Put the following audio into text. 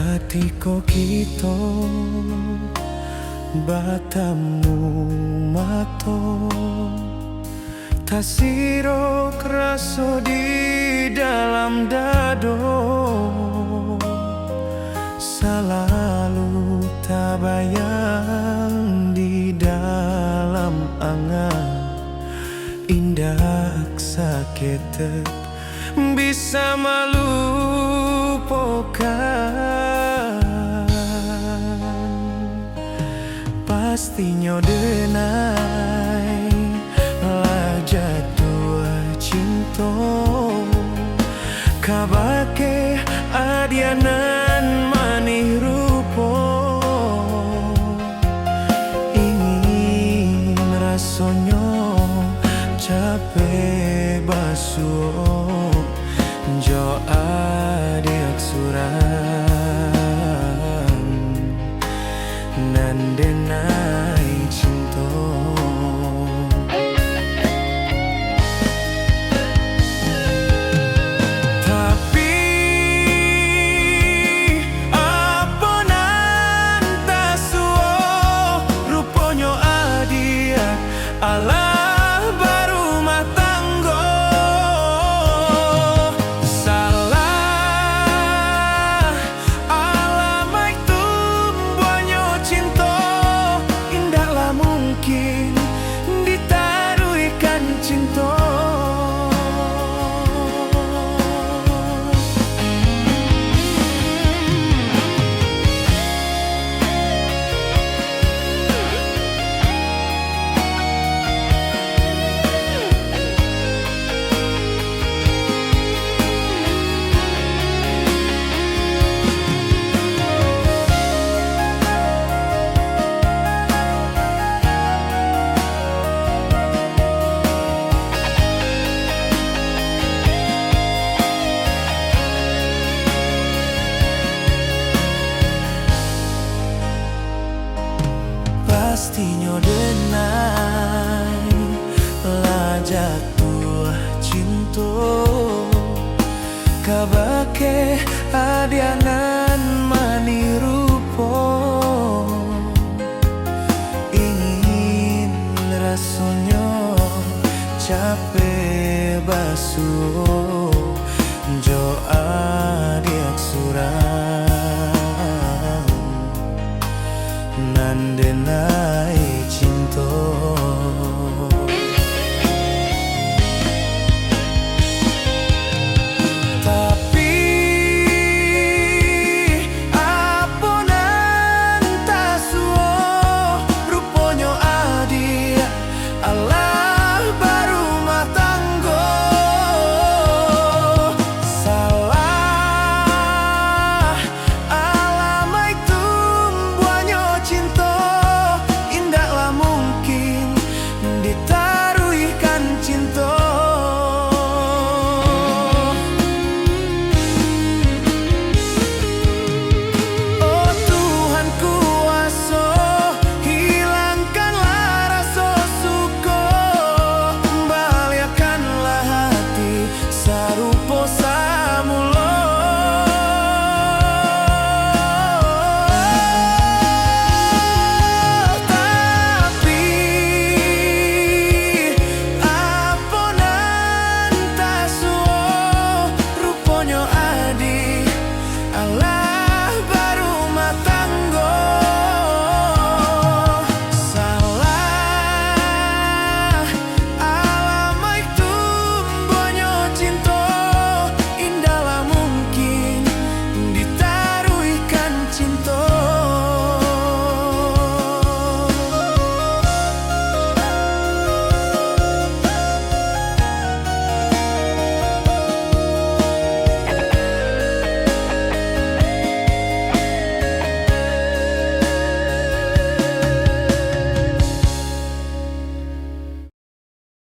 Hatiko kito batamu mato tasiro kraso di dalam dado selalu tabayang di dalam angan indah sakit bisa melupakan pastinya denai lah jatuh cinta kabake adianan manih rupo ingin rasonyo capek basuh jo adik suram nandenai cinta tapi apa nanta suo ruponyo adik ala ditaruhkan cinta pastinya denai lah jatuh cinta kabake adiana